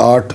8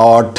8।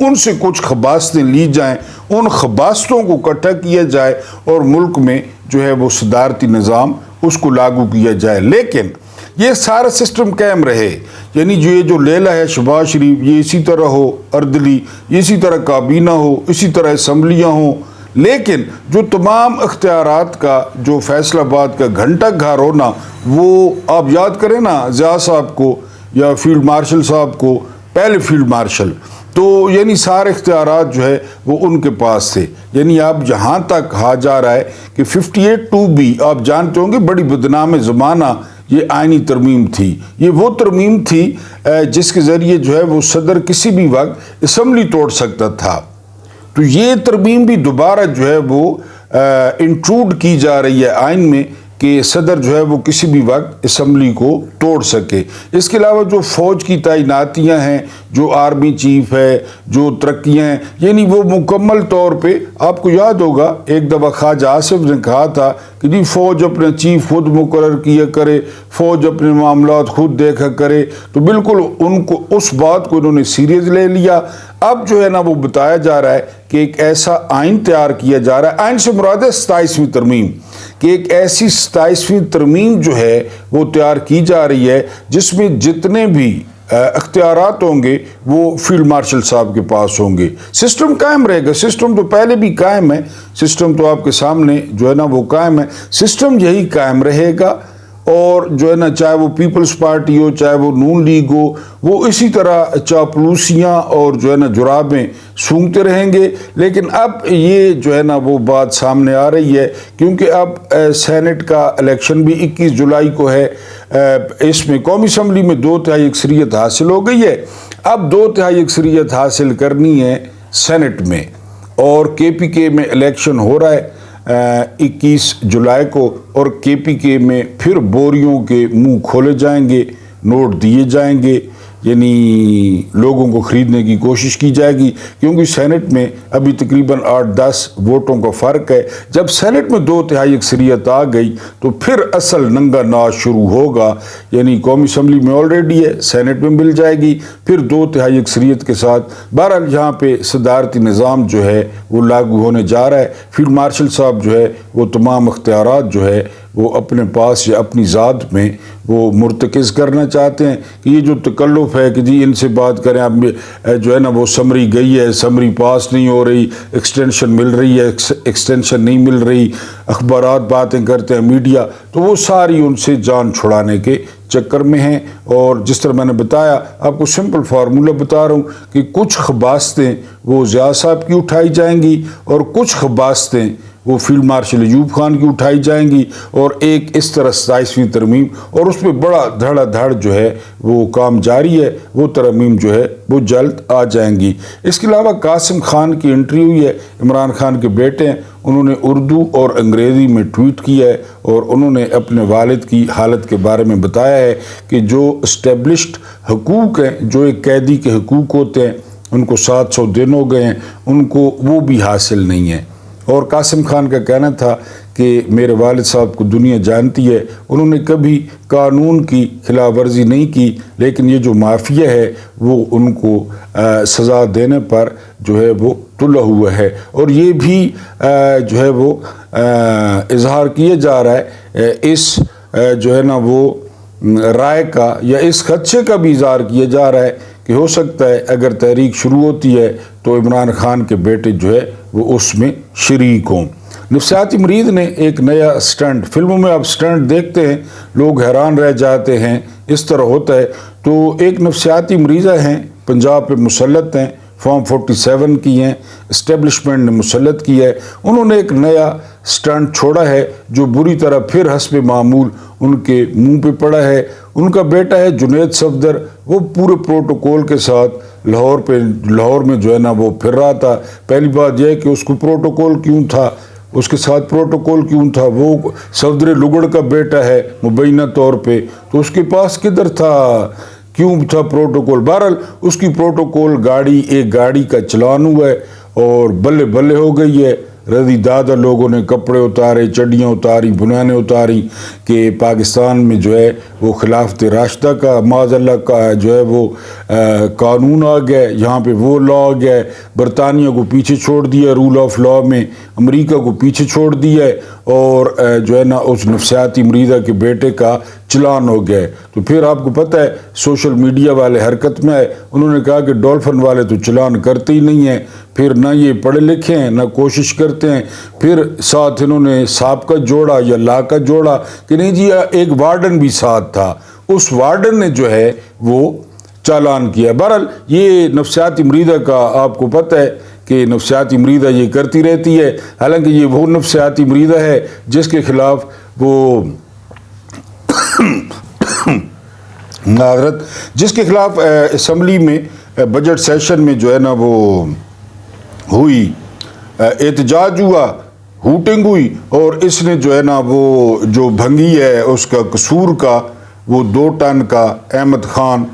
ان سے کچھ خباستیں لی جائیں، ان خباستوں کو اکٹھا کیا جائے اور ملک میں جو ہے وہ صدارتی نظام اس کو لاگو کیا جائے۔ لیکن یہ سارا سسٹم قائم رہے، یعنی یہ جو لیلہ ہے شہباز شریف، یہ اسی طرح ہو اردلی، اسی طرح کابینہ ہو، اسی طرح اسمبلیاں ہوں، لیکن جو تمام اختیارات کا جو فیصل آباد کا گھنٹہ گھر ہونا، وہ آپ یاد کریں نا ضیاء صاحب کو یا فیلڈ مارشل صاحب کو، پہلے فیلڈ مارشل، تو یعنی سارے اختیارات جو ہے وہ ان کے پاس تھے۔ یعنی اب جہاں تک کہا جا رہا ہے کہ 58(2)B آپ جانتے ہوں گے بڑی بدنام زمانہ یہ آئینی ترمیم تھی، یہ وہ ترمیم تھی جس کے ذریعے جو ہے وہ صدر کسی بھی وقت اسمبلی توڑ سکتا تھا۔ تو یہ ترمیم بھی دوبارہ جو ہے وہ انٹروڈ کی جا رہی ہے آئین میں کہ صدر جو ہے وہ کسی بھی وقت اسمبلی کو توڑ سکے۔ اس کے علاوہ جو فوج کی تعیناتیاں ہیں، جو آرمی چیف ہے، جو ترقیاں ہیں، یعنی وہ مکمل طور پہ آپ کو یاد ہوگا ایک دفعہ خواجہ آصف نے کہا تھا کہ جی فوج اپنے چیف خود مقرر کیا کرے، فوج اپنے معاملات خود دیکھا کرے، تو بالکل ان کو اس بات کو انہوں نے سیریس لے لیا۔ اب جو ہے نا وہ بتایا جا رہا ہے کہ ایک ایسا آئین تیار کیا جا رہا ہے، آئین سے مراد ہے 27ویں ترمیم، کہ ایک ایسی 27ویں ترمیم جو ہے وہ تیار کی جا رہی ہے جس میں جتنے بھی اختیارات ہوں گے وہ فیلڈ مارشل صاحب کے پاس ہوں گے۔ سسٹم قائم رہے گا، سسٹم تو پہلے بھی قائم ہے، سسٹم تو آپ کے سامنے جو ہے نا وہ قائم ہے، سسٹم یہی قائم رہے گا۔ اور جو ہے نا چاہے وہ پیپلز پارٹی ہو، چاہے وہ نون لیگ ہو، وہ اسی طرح چاپلوسیاں اور جو ہے نا جرابیں سونگتے رہیں گے۔ لیکن اب یہ جو ہے نا وہ بات سامنے آ رہی ہے کیونکہ اب سینٹ کا الیکشن بھی 21 جولائی کو ہے، اس میں قومی اسمبلی میں 2/3 اکثریت حاصل ہو گئی ہے، اب 2/3 اکثریت حاصل کرنی ہے سینٹ میں، اور کے پی کے میں الیکشن ہو رہا ہے 21 جولائی کو، اور کے پی کے میں پھر بوریوں کے منہ کھولے جائیں گے، نوٹ دیے جائیں گے، یعنی لوگوں کو خریدنے کی کوشش کی جائے گی، کیونکہ سینٹ میں ابھی تقریباً 8-10 ووٹوں کا فرق ہے۔ جب سینٹ میں 2/3 اکثریت آ گئی تو پھر اصل ننگا ناچ شروع ہوگا، یعنی قومی اسمبلی میں آلریڈی ہے، سینٹ میں مل جائے گی، پھر 2/3 اکثریت کے ساتھ بہرحال یہاں پہ صدارتی نظام جو ہے وہ لاگو ہونے جا رہا ہے۔ فیلڈ مارشل صاحب جو ہے وہ تمام اختیارات جو ہے وہ اپنے پاس یا اپنی ذات میں وہ مرتکز کرنا چاہتے ہیں کہ یہ جو تکلف ہے کہ جی ان سے بات کریں، اب جو ہے نا وہ سمری گئی ہے، سمری پاس نہیں ہو رہی، ایکسٹینشن مل رہی ہے، ایکسٹینشن نہیں مل رہی، اخبارات باتیں کرتے ہیں، میڈیا، تو وہ ساری ان سے جان چھڑانے کے چکر میں ہیں۔ اور جس طرح میں نے بتایا آپ کو سمپل فارمولہ بتا رہا ہوں کہ کچھ خباستیں وہ ضیاء صاحب کی اٹھائی جائیں گی اور کچھ خباستیں وہ فیلڈ مارشل ایوب خان کی اٹھائی جائیں گی، اور ایک اس طرح 27ویں ترمیم، اور اس میں بڑا دھڑا دھڑ جو ہے وہ کام جاری ہے، وہ ترمیم جو ہے وہ جلد آ جائیں گی۔ اس کے علاوہ قاسم خان کی انٹری ہوئی ہے، عمران خان کے بیٹے ہیں، انہوں نے اردو اور انگریزی میں ٹویٹ کیا ہے اور انہوں نے اپنے والد کی حالت کے بارے میں بتایا ہے کہ جو اسٹیبلشڈ حقوق ہیں، جو ایک قیدی کے حقوق ہوتے ہیں، ان کو 700 دن ہو گئے ہیں، ان کو وہ بھی حاصل نہیں ہیں۔ اور قاسم خان کا کہنا تھا کہ میرے والد صاحب کو دنیا جانتی ہے، انہوں نے کبھی قانون کی خلاف ورزی نہیں کی، لیکن یہ جو مافیا ہے وہ ان کو سزا دینے پر جو ہے وہ تلا ہوا ہے۔ اور یہ بھی جو ہے وہ اظہار کیا جا رہا ہے، اس جو ہے نا وہ رائے کا یا اس خدشے کا بھی اظہار کیا جا رہا ہے کہ ہو سکتا ہے اگر تحریک شروع ہوتی ہے تو عمران خان کے بیٹے جو ہے وہ اس میں شریک ہوں۔ نفسیاتی مریض نے ایک نیا سٹنٹ، فلموں میں آپ سٹنٹ دیکھتے ہیں لوگ حیران رہ جاتے ہیں، اس طرح ہوتا ہے، تو ایک نفسیاتی مریضہ ہیں، پنجاب پہ مسلط ہیں، فارم 47 کی ہیں، اسٹیبلشمنٹ نے مسلط کی ہے، انہوں نے ایک نیا سٹنٹ چھوڑا ہے جو بری طرح پھر حسب معمول ان کے منہ پہ پڑا ہے۔ ان کا بیٹا ہے جنید صفدر، وہ پورے پروٹوکول کے ساتھ لاہور میں جو ہے نا وہ پھر رہا تھا۔ پہلی بات یہ ہے کہ اس کو پروٹوکول کیوں تھا، اس کے ساتھ پروٹوکول کیوں تھا، وہ صفدر لگڑ کا بیٹا ہے مبینہ طور پہ، تو اس کے پاس کدھر تھا، کیوں تھا پروٹوکول؟ بہرحال اس کی پروٹوکول گاڑی، ایک گاڑی کا چلان ہوا ہے اور بلے بلے ہو گئی ہے، رضی دادا لوگوں نے کپڑے اتارے، چڈیاں اتاری، بنیانیں اتاری کہ پاکستان میں جو ہے وہ خلافت راشدہ کا معاذ اللہ کا جو ہے وہ قانون آ گیا، یہاں پہ وہ لا آ گیا، برطانیہ کو پیچھے چھوڑ دیا رول آف لا میں، امریکہ کو پیچھے چھوڑ دیا ہے، اور جو ہے نا اس نفسیاتی مریضہ کے بیٹے کا چلان ہو گیا ہے۔ تو پھر آپ کو پتہ ہے سوشل میڈیا والے حرکت میں آئے، انہوں نے کہا کہ ڈولفن والے تو چلان کرتے ہی نہیں ہیں، پھر نہ یہ پڑھے لکھے ہیں نہ کوشش کرتے ہیں، پھر ساتھ انہوں نے سانپ کا جوڑا یا لا کا جوڑا کہ نہیں جی ایک وارڈن بھی ساتھ تھا، اس وارڈن نے جو ہے وہ چالان کیا۔ بہرحال یہ نفسیاتی مریضہ کا آپ کو پتہ ہے کہ نفسیاتی مریضہ یہ کرتی رہتی ہے، حالانکہ یہ وہ نفسیاتی مریضہ ہے جس کے خلاف وہ معذرت جس کے خلاف اسمبلی میں بجٹ سیشن میں جو ہے نا وہ ہوئی، احتجاج ہوا، ہوٹنگ ہوئی، اور اس نے جو ہے نا وہ جو بھنگی ہے اس کا قصور کا وہ 2 ٹن کا احمد خان،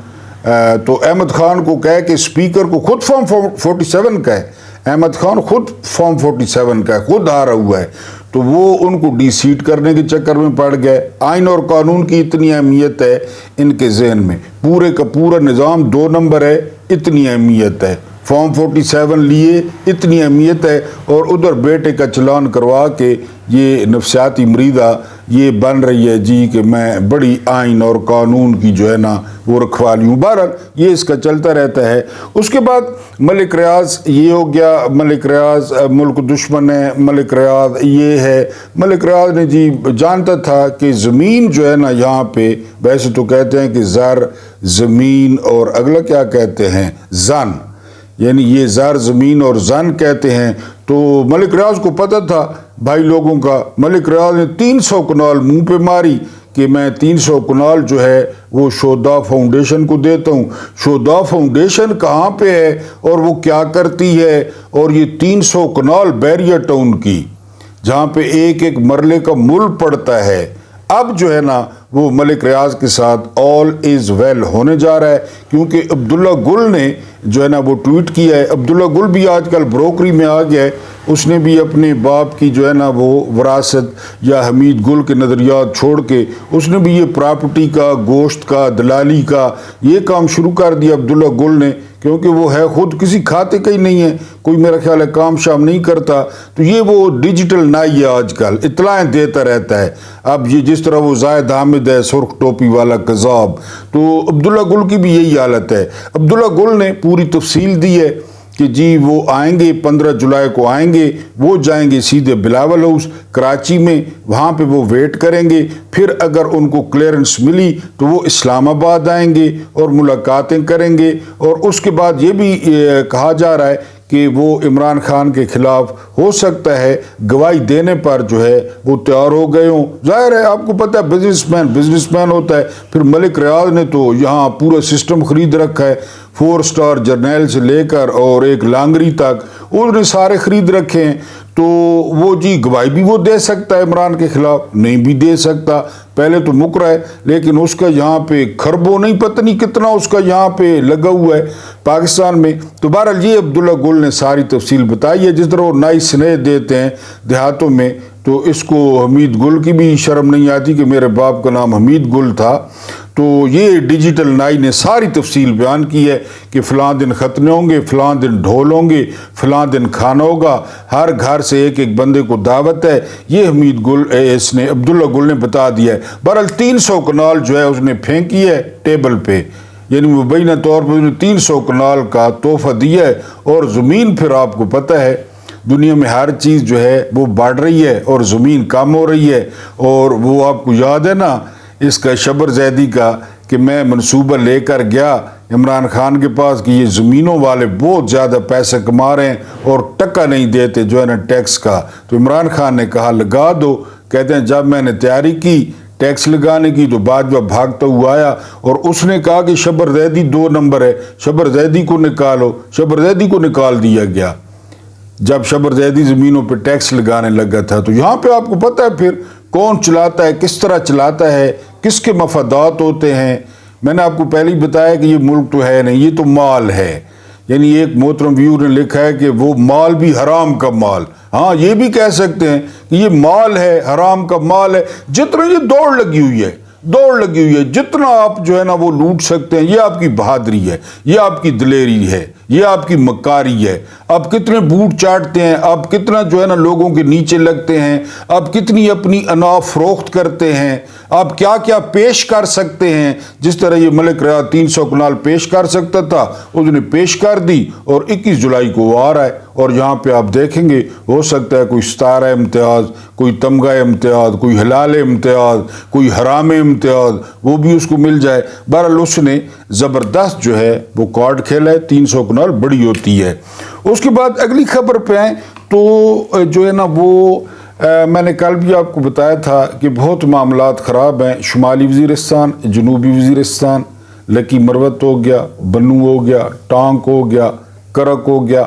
تو احمد خان کو کہے کہ اسپیکر کو خود فارم 47 کا ہے، احمد خان خود فارم 47 کا ہے، خود ہارا ہوا ہے، تو وہ ان کو ڈی سیٹ کرنے کے چکر میں پڑ گئے۔ آئین اور قانون کی اتنی اہمیت ہے ان کے ذہن میں، پورے کا پورا نظام 2 نمبر ہے، اتنی اہمیت ہے، فارم 47 لیے اتنی اہمیت ہے، اور ادھر بیٹے کا چلان کروا کے یہ نفسیاتی مریضہ یہ بن رہی ہے جی کہ میں بڑی آئین اور قانون کی جو ہے نا وہ رکھوالی ہوں۔ بہرحال یہ اس کا چلتا رہتا ہے۔ اس کے بعد ملک ریاض یہ ہو گیا، ملک ریاض ملک دشمن ہے، ملک ریاض یہ ہے، ملک ریاض نے جی جانتا تھا کہ زمین جو ہے نا یہاں پہ ویسے تو کہتے ہیں کہ زر زمین اور اگلا کیا کہتے ہیں زن، یعنی یہ زر زمین اور زن کہتے ہیں، تو ملک ریاض کو پتہ تھا بھائی لوگوں کا، ملک ریاض نے 300 کنال منہ پہ ماری کہ میں 300 کنال جو ہے وہ شودا فاؤنڈیشن کو دیتا ہوں۔ شودا فاؤنڈیشن کہاں پہ ہے اور وہ کیا کرتی ہے؟ اور یہ 300 کنال بیریا ٹاؤن کی جہاں پہ ایک ایک مرلے کا مل پڑتا ہے، اب جو ہے نا وہ ملک ریاض کے ساتھ آل از ویل ہونے جا رہا ہے، کیونکہ عبداللہ گل نے جو ہے نا وہ ٹویٹ کیا ہے۔ عبداللہ گل بھی آج کل بروکری میں آ گیا ہے، اس نے بھی اپنے باپ کی جو ہے نا وہ وراثت یا حمید گل کے نظریات چھوڑ کے اس نے بھی یہ پراپرٹی کا، گوشت کا، دلالی کا یہ کام شروع کر دیا عبداللہ گل نے، کیونکہ وہ ہے خود کسی کھاتے کا ہی نہیں ہے، کوئی میرا خیال ہے کام شام نہیں کرتا، تو یہ وہ ڈیجیٹل نائی ہے، آج کل اطلاعیں دیتا رہتا ہے۔ اب یہ جس طرح وہ زاہد حامد ہے سرخ ٹوپی والا قذاب، تو عبداللہ گل کی بھی یہی حالت ہے۔ عبداللہ گل نے پوری تفصیل دی ہے کہ جی وہ آئیں گے 15 جولائی کو آئیں گے، وہ جائیں گے سیدھے بلاول ہاؤس کراچی میں، وہاں پہ وہ ویٹ کریں گے، پھر اگر ان کو کلیئرنس ملی تو وہ اسلام آباد آئیں گے اور ملاقاتیں کریں گے، اور اس کے بعد یہ بھی کہا جا رہا ہے کہ وہ عمران خان کے خلاف ہو سکتا ہے گواہی دینے پر جو ہے وہ تیار ہو گئے ہوں۔ ظاہر ہے آپ کو پتہ ہے بزنس مین ہوتا ہے، پھر ملک ریاض نے تو یہاں پورا سسٹم خرید رکھا ہے، 4 سٹار جرنیل سے لے کر اور ایک لانگری تک انہوں نے سارے خرید رکھے ہیں، تو وہ جی گواہی بھی وہ دے سکتا ہے عمران کے خلاف، نہیں بھی دے سکتا، پہلے تو مکرا ہے، لیکن اس کا یہاں پہ خربوں نہیں پتہ نہیں کتنا اس کا یہاں پہ لگا ہوا ہے پاکستان میں۔ تو بہرحال یہ عبداللہ گل نے ساری تفصیل بتائی ہے، جس طرح وہ نئی سنیں دیتے ہیں دیہاتوں میں، تو اس کو حمید گل کی بھی شرم نہیں آتی کہ میرے باپ کا نام حمید گل تھا، تو یہ ڈیجیٹل نائی نے ساری تفصیل بیان کی ہے کہ فلاں دن ختنے ہوں گے، فلاں دن ڈھول ہوں گے، فلاں دن کھانا ہوگا، ہر گھر سے ایک ایک بندے کو دعوت ہے، یہ حمید گل اس نے عبداللہ گل نے بتا دیا ہے۔ بہرحال 300 کنال جو ہے اس نے پھینکی ہے ٹیبل پہ، یعنی مبینہ طور پر 300 کنال کا تحفہ دیا ہے، اور زمین پھر آپ کو پتہ ہے دنیا میں ہر چیز جو ہے وہ بڑھ رہی ہے اور زمین کم ہو رہی ہے، اور وہ آپ کو یاد ہے نا اس کا شبر زیدی کا کہ میں منصوبہ لے کر گیا عمران خان کے پاس کہ یہ زمینوں والے بہت زیادہ پیسے کما رہے ہیں اور ٹکا نہیں دیتے جو ہے نا ٹیکس کا، تو عمران خان نے کہا لگا دو، کہتے ہیں جب میں نے تیاری کی ٹیکس لگانے کی تو باجوہ بھاگتا ہوا آیا اور اس نے کہا کہ شبر زیدی 2 نمبر ہے، شبر زیدی کو نکالو، شبر زیدی کو نکال دیا گیا جب شبر زیدی زمینوں پہ ٹیکس لگانے لگا تھا۔ تو یہاں پہ آپ کو پتہ ہے پھر کون چلاتا ہے، کس طرح چلاتا ہے، کس کے مفادات ہوتے ہیں۔ میں نے آپ کو پہلے ہی بتایا کہ یہ ملک تو ہے نہیں، یہ تو مال ہے، یعنی ایک محترم ویور نے لکھا ہے کہ وہ مال بھی حرام کا مال. ہاں یہ بھی کہہ سکتے ہیں کہ یہ مال ہے، حرام کا مال ہے. جتنا یہ دوڑ لگی ہوئی ہے، جتنا آپ جو ہے نا وہ لوٹ سکتے ہیں، یہ آپ کی بہادری ہے، یہ آپ کی دلیری ہے، یہ آپ کی مکاری ہے. آپ کتنے بوٹ چاٹتے ہیں، آپ کتنا جو ہے نا لوگوں کے نیچے لگتے ہیں، آپ کتنی اپنی انا فروخت کرتے ہیں، آپ کیا کیا پیش کر سکتے ہیں. جس طرح یہ ملک ریاض 300 کنال پیش کر سکتا تھا، اس نے پیش کر دی اور 21 جولائی کو وہ آ رہا ہے. اور یہاں پہ آپ دیکھیں گے ہو سکتا ہے کوئی ستارہ امتیاز، کوئی تمغہ امتیاز، کوئی ہلال امتیاز، کوئی حرام امتیاز، وہ بھی اس کو مل جائے. بہرحال اس نے زبردست جو ہے وہ کارڈ کھیلا ہے. 300 کنال بڑی ہوتی ہے. اس کے بعد اگلی خبر پہ آئیں تو جو ہے نا وہ میں نے کل بھی آپ کو بتایا تھا کہ بہت معاملات خراب ہیں. شمالی وزیرستان، جنوبی وزیرستان، لکی مروت ہو گیا، بنو ہو گیا، ٹانک ہو گیا، کرک ہو گیا.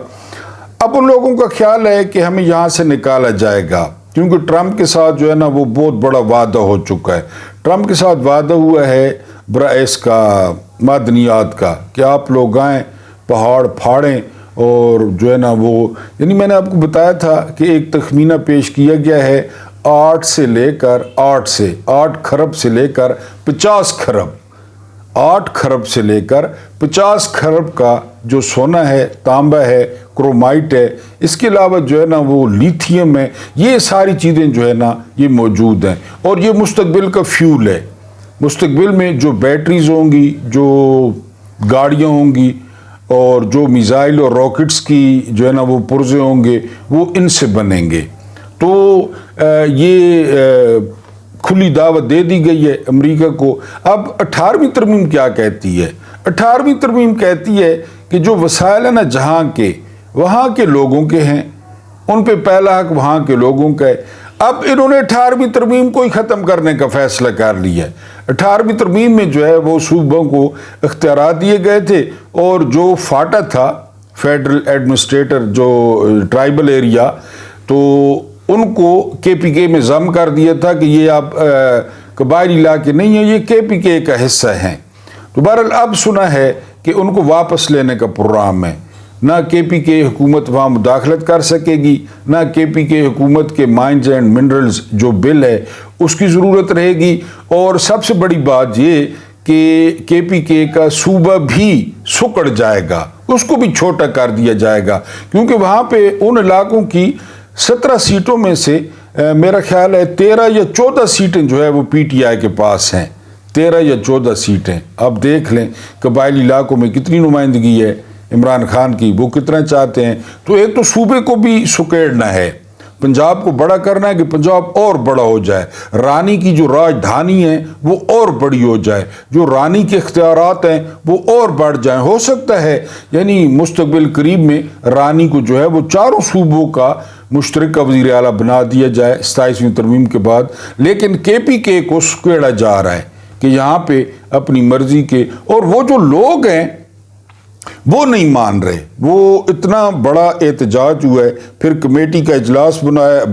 اب ان لوگوں کا خیال ہے کہ ہمیں یہاں سے نکالا جائے گا، کیونکہ ٹرمپ کے ساتھ جو ہے نا وہ بہت بڑا وعدہ ہو چکا ہے. ٹرمپ کے ساتھ وعدہ ہوا ہے برائس کا معدنیات کا کہ آپ لوگ آئیں، پہاڑ پھاڑیں اور جو ہے نا وہ، یعنی میں نے آپ کو بتایا تھا کہ ایک تخمینہ پیش کیا گیا ہے 8 کھرب سے لے کر 50 کھرب، 8 کھرب سے لے کر 50 کھرب کا جو سونا ہے، تانبا ہے، کرومائٹ ہے، اس کے علاوہ جو ہے نا وہ لیتھیم ہے. یہ ساری چیزیں جو ہے نا یہ موجود ہیں اور یہ مستقبل کا فیول ہے. مستقبل میں جو بیٹریز ہوں گی، جو گاڑیاں ہوں گی اور جو میزائل اور راکٹس کی جو ہے نا وہ پرزے ہوں گے، وہ ان سے بنیں گے. تو یہ کھلی دعوت دے دی گئی ہے امریکہ کو. اب 18ویں ترمیم کیا کہتی ہے؟ 18ویں ترمیم کہتی ہے کہ جو وسائل ہیں نا جہاں کے، وہاں کے لوگوں کے ہیں، ان پہ پہلا حق وہاں کے لوگوں کا ہے. اب انہوں نے 18ویں ترمیم کو ہی ختم کرنے کا فیصلہ کر لیا ہے. 18ویں ترمیم میں جو ہے وہ صوبوں کو اختیارات دیے گئے تھے اور جو فاٹا تھا، فیڈرل ایڈمنسٹریٹر، جو ٹرائبل ایریا، تو ان کو کے پی کے میں ضم کر دیا تھا کہ یہ آپ قبائلی علاقے نہیں ہیں، یہ کے پی کے کا حصہ ہیں. تو بہرحال اب سنا ہے کہ ان کو واپس لینے کا پروگرام ہے. نہ کے پی کے حکومت وہاں مداخلت کر سکے گی، نہ کے پی کے حکومت کے مائنز اینڈ منرلز جو بل ہے اس کی ضرورت رہے گی. اور سب سے بڑی بات یہ کہ کے پی کے کا صوبہ بھی سکڑ جائے گا، اس کو بھی چھوٹا کر دیا جائے گا، کیونکہ وہاں پہ ان علاقوں کی 17 سیٹوں میں سے میرا خیال ہے 13 یا 14 سیٹیں جو ہے وہ پی ٹی آئی کے پاس ہیں. 13 یا 14 سیٹیں. آپ دیکھ لیں قبائلی علاقوں میں کتنی نمائندگی ہے عمران خان کی، وہ کتنا چاہتے ہیں. تو ایک تو صوبے کو بھی سکیڑنا ہے، پنجاب کو بڑا کرنا ہے کہ پنجاب اور بڑا ہو جائے، رانی کی جو راجدھانی ہے وہ اور بڑی ہو جائے، جو رانی کے اختیارات ہیں وہ اور بڑھ جائیں. ہو سکتا ہے یعنی مستقبل قریب میں رانی کو جو ہے وہ چاروں صوبوں کا مشترکہ وزیر اعلیٰ بنا دیا جائے 27ویں ترمیم کے بعد. لیکن کے پی کے کو سکیڑا جا رہا ہے کہ یہاں پہ اپنی مرضی کے، اور وہ جو لوگ ہیں وہ نہیں مان رہے. وہ اتنا بڑا احتجاج ہوا ہے، پھر کمیٹی کا اجلاس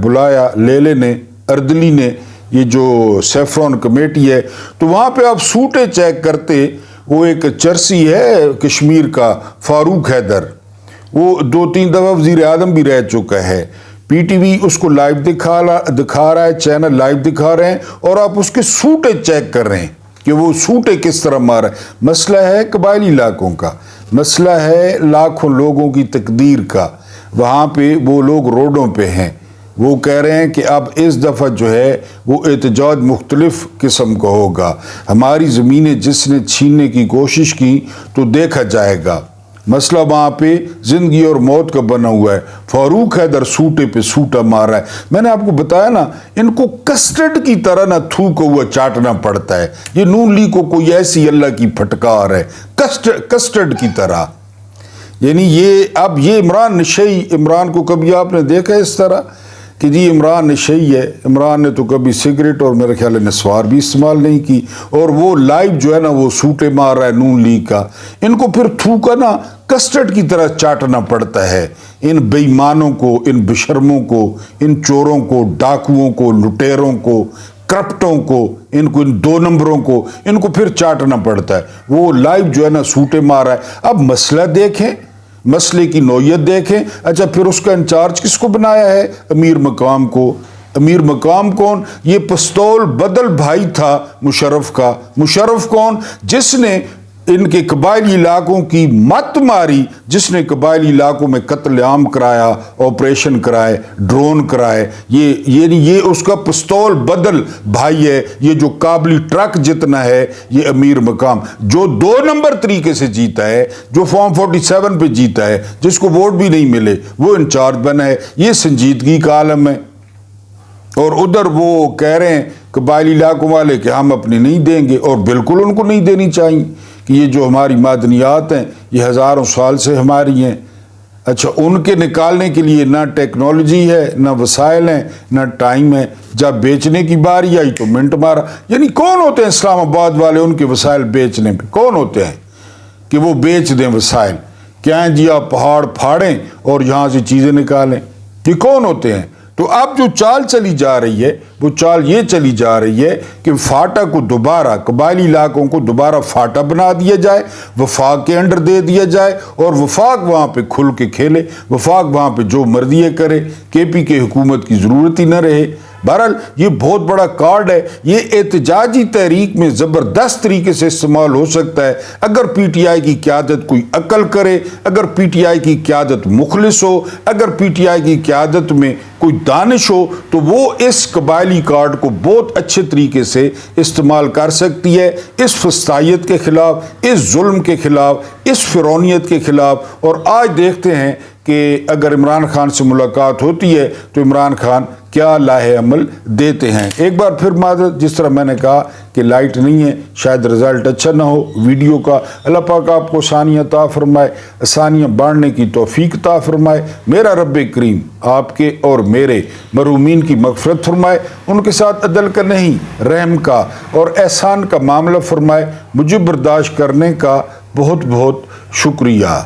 بلایا لیلے نے، اردلی نے، یہ جو سیفرون کمیٹی ہے. تو وہاں پہ آپ سوٹیں چیک کرتے، وہ ایک چرسی ہے کشمیر کا فاروق حیدر، وہ 2-3 دفعہ وزیر اعظم بھی رہ چکا ہے. پی ٹی وی اس کو لائیو دکھا رہا ہے، چینل لائیو دکھا رہے ہیں اور آپ اس کے سوٹیں چیک کر رہے ہیں کہ وہ سوٹیں کس طرح مارا ہے. مسئلہ ہے قبائلی علاقوں کا، مسئلہ ہے لاکھوں لوگوں کی تقدیر کا. وہاں پہ وہ لوگ روڈوں پہ ہیں، وہ کہہ رہے ہیں کہ اب اس دفعہ جو ہے وہ احتجاج مختلف قسم کا ہوگا. ہماری زمینیں جس نے چھیننے کی کوشش کی تو دیکھا جائے گا. مسئلہ وہاں پہ زندگی اور موت کا بنا ہوا ہے. فاروق حیدر سوٹے پہ سوٹا مار رہا ہے. میں نے آپ کو بتایا نا، ان کو کسٹرڈ کی طرح نہ تھوکا ہوا چاٹنا پڑتا ہے. یہ نون لیگ کو کوئی ایسی اللہ کی پھٹکار ہے، کسٹرڈ کی طرح. یعنی یہ عمران نشئی، عمران کو کبھی آپ نے دیکھا اس طرح کہ جی عمران نشئی ہے؟ عمران نے تو کبھی سگریٹ اور میرے خیال ہے نسوار بھی استعمال نہیں کی، اور وہ لائیو جو ہے نا وہ سوٹے مار رہا ہے نون لیگ کا. ان کو پھر تھوکا نا کسٹرڈ کی طرح چاٹنا پڑتا ہے. ان بے ایمانوں کو، ان بشرموں کو، ان چوروں کو، ڈاکوؤں کو، لٹیروں کو، کرپٹوں کو، ان 2 نمبروں کو، ان کو پھر چاٹنا پڑتا ہے. وہ لائیو جو ہے نا سوٹے مار رہا ہے. اب مسئلہ دیکھیں، مسئلے کی نوعیت دیکھیں۔ اچھا پھر اس کا انچارج کس کو بنایا ہے؟ امیر مقام کو۔ امیر مقام کون؟ یہ پستول بدل بھائی تھا مشرف کا۔ مشرف کون؟ جس نے ان کے قبائلی علاقوں کی مت ماری، جس نے قبائلی علاقوں میں قتل عام کرایا، آپریشن کرائے، ڈرون کرائے، یہ اس کا پستول بدل بھائی ہے۔ یہ جو قابلی ٹرک جتنا ہے یہ امیر مقام، جو 2 نمبر طریقے سے جیتا ہے، جو فارم 47 پہ جیتا ہے، جس کو ووٹ بھی نہیں ملے، وہ انچارج بنا ہے۔ یہ سنجیدگی کا عالم ہے۔ اور ادھر وہ کہہ رہے ہیں قبائلی علاقوں والے کہ ہم اپنے نہیں دیں گے، اور بالکل ان کو نہیں دینی چاہیے کہ یہ جو ہماری معدنیات ہیں یہ ہزاروں سال سے ہماری ہیں۔ اچھا ان کے نکالنے کے لیے نہ ٹیکنالوجی ہے، نہ وسائل ہیں، نہ ٹائم ہے۔ جب بیچنے کی باری آئی تو منٹ مارا۔ یعنی کون ہوتے ہیں اسلام آباد والے ان کے وسائل بیچنے پہ؟ کون ہوتے ہیں کہ وہ بیچ دیں وسائل؟ کیا ہیں جی آپ پہاڑ پھاڑیں اور یہاں سے چیزیں نکالیں؟ یہ کون ہوتے ہیں؟ تو اب جو چال چلی جا رہی ہے وہ چال یہ چلی جا رہی ہے کہ فاٹا کو دوبارہ، قبائلی علاقوں کو دوبارہ فاٹا بنا دیا جائے، وفاق کے انڈر دے دیا جائے، اور وفاق وہاں پہ کھل کے کھیلے، وفاق وہاں پہ جو مرضی کرے، کے پی کے حکومت کی ضرورت ہی نہ رہے۔ بہرحال یہ بہت بڑا کارڈ ہے، یہ احتجاجی تحریک میں زبردست طریقے سے استعمال ہو سکتا ہے اگر پی ٹی آئی کی قیادت کوئی عقل کرے، اگر پی ٹی آئی کی قیادت مخلص ہو، اگر پی ٹی آئی کی قیادت میں کوئی دانش ہو، تو وہ اس قبائلی کارڈ کو بہت اچھے طریقے سے استعمال کر سکتی ہے، اس فسطائیت کے خلاف، اس ظلم کے خلاف، اس فرعونیت کے خلاف۔ اور آج دیکھتے ہیں کہ اگر عمران خان سے ملاقات ہوتی ہے تو عمران خان کیا لاہے عمل دیتے ہیں۔ ایک بار پھر معذرت، جس طرح میں نے کہا کہ لائٹ نہیں ہے، شاید رزلٹ اچھا نہ ہو ویڈیو کا۔ اللہ پاک آپ کو آسانیاں عطا فرمائے، آسانیاں بانٹنے کی توفیق عطا فرمائے۔ میرا رب کریم آپ کے اور میرے مرحومین کی مغفرت فرمائے، ان کے ساتھ عدل کا نہیں رحم کا اور احسان کا معاملہ فرمائے۔ مجھے برداشت کرنے کا بہت بہت شکریہ۔